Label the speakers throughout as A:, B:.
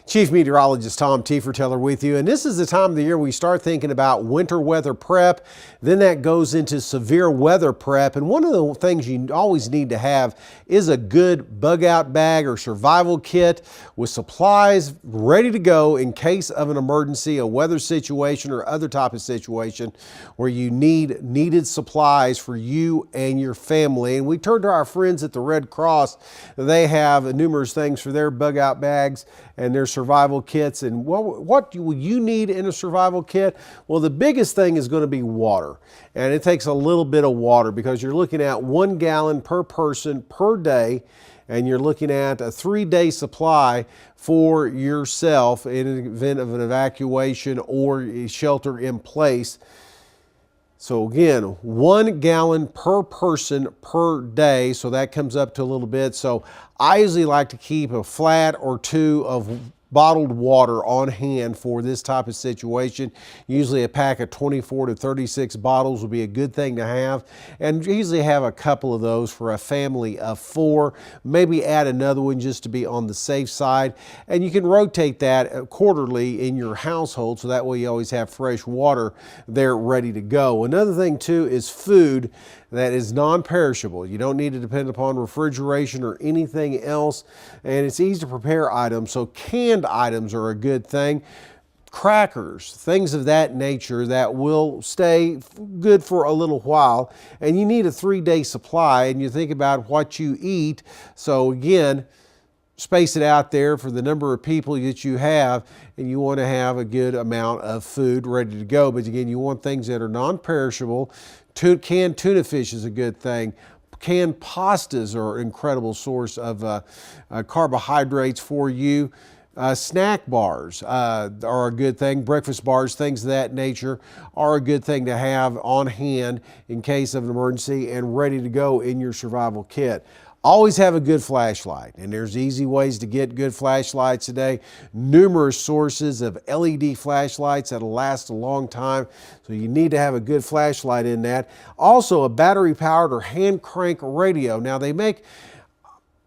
A: Chief Meteorologist Tom Tieferteller with you, and this is the time of the year we start thinking about winter weather prep. Then that goes into severe weather prep, and one of the things you always need to have is a good bug out bag or survival kit with supplies ready to go in case of an emergency, a weather situation or other type of situation where you need needed supplies for you and your family. And we turn to our friends at the Red Cross. They have numerous things for their bug out bags and their survival kits. And what will you need in a survival kit? Well, the biggest thing is going to be water. And it takes a little bit of water because you're looking at 1 gallon per person per day. And you're looking at a 3-day supply for yourself in an event of an evacuation or a shelter in place. So again, 1 gallon per person per day. So that comes up to a little bit. So I usually like to keep a flat or 2 of bottled water on hand for this type of situation. Usually a pack of 24 to 36 bottles would be a good thing to have, and usually have a couple of those for a family of 4. Maybe add another one just to be on the safe side, and you can rotate that quarterly in your household so that way you always have fresh water there ready to go. Another thing too is food that is non-perishable. You don't need to depend upon refrigeration or anything else, and it's easy to prepare items, so canned items are a good thing. Crackers, things of that nature that will stay good for a little while, and you need a 3-day supply, and you think about what you eat. So again, space it out there for the number of people that you have, and you want to have a good amount of food ready to go. But again, you want things that are non-perishable. Canned tuna fish is a good thing. Canned pastas are an incredible source of carbohydrates for you. Snack bars are a good thing. Breakfast bars, things of that nature are a good thing to have on hand in case of an emergency and ready to go in your survival kit. Always have a good flashlight, and there's easy ways to get good flashlights today. Numerous sources of LED flashlights that'll last a long time, so you need to have a good flashlight in that. Also, a battery-powered or hand crank radio. Now, they make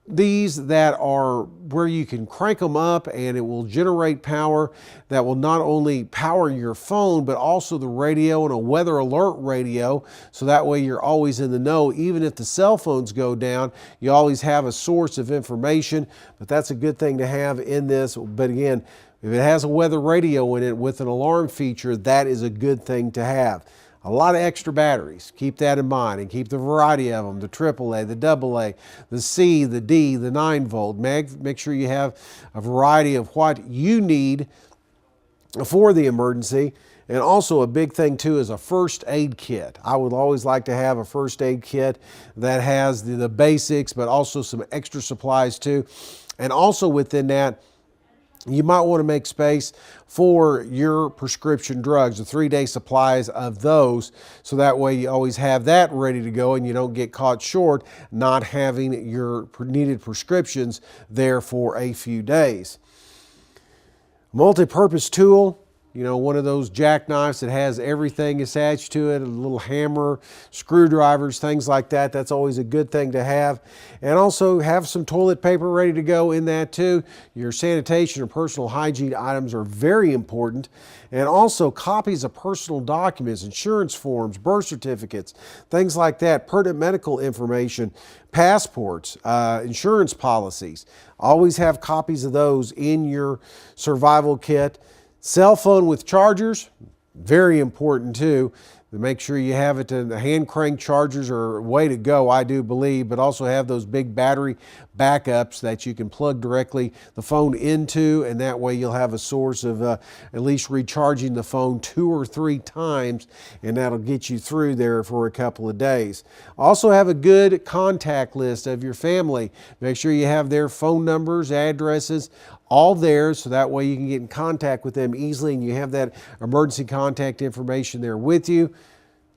A: these that are where you can crank them up and it will generate power that will not only power your phone but also the radio, and a weather alert radio, so that way you're always in the know. Even if the cell phones go down, you always have a source of information. But that's a good thing to have in this. But again, if it has a weather radio in it with an alarm feature, that is a good thing to have. A lot of extra batteries. Keep that in mind, and keep the variety of them, the AAA, the AA, the C, the D, the 9-volt. Make sure you have a variety of what you need for the emergency. And also a big thing too is a first aid kit. I would always like to have a first aid kit that has the basics, but also some extra supplies too. And also within that, you might want to make space for your prescription drugs, the 3-day supplies of those, so that way you always have that ready to go and you don't get caught short not having your needed prescriptions there for a few days. Multi-purpose tool. You know, one of those jackknives that has everything attached to it, a little hammer, screwdrivers, things like that. That's always a good thing to have. And also have some toilet paper ready to go in that too. Your sanitation and personal hygiene items are very important. And also copies of personal documents, insurance forms, birth certificates, things like that, pertinent medical information, passports, insurance policies. Always have copies of those in your survival kit. Cell phone with chargers, very important too. Make sure you have it. The hand crank chargers are a way to go, I do believe, but also have those big battery backups that you can plug directly the phone into, and that way you'll have a source of at least recharging the phone 2 or 3 times, and that'll get you through there for a couple of days. Also have a good contact list of your family. Make sure you have their phone numbers, addresses, all there, so that way you can get in contact with them easily and you have that emergency contact information there with you.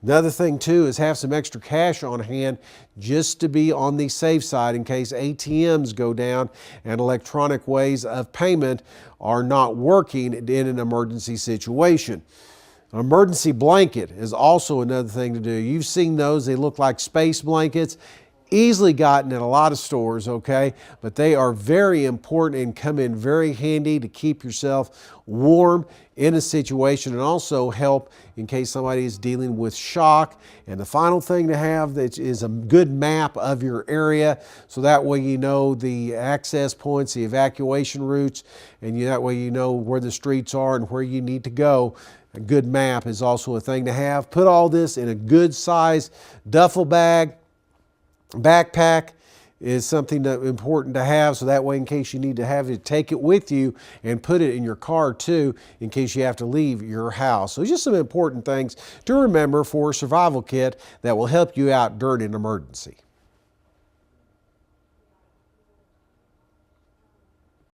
A: Another thing too is have some extra cash on hand just to be on the safe side in case ATMs go down and electronic ways of payment are not working in an emergency situation. An emergency blanket is also another thing to do. You've seen those, they look like space blankets. easily gotten at a lot of stores, okay? But they are very important and come in very handy to keep yourself warm in a situation, and also help in case somebody is dealing with shock. And the final thing to have is a good map of your area, so that way you know the access points, the evacuation routes, and that way you know where the streets are and where you need to go. A good map is also a thing to have. Put all this in a good size duffel bag. Backpack is something that important to have, so that way in case you need to have it, take it with you, and put it in your car too in case you have to leave your house. So just some important things to remember for a survival kit that will help you out during an emergency.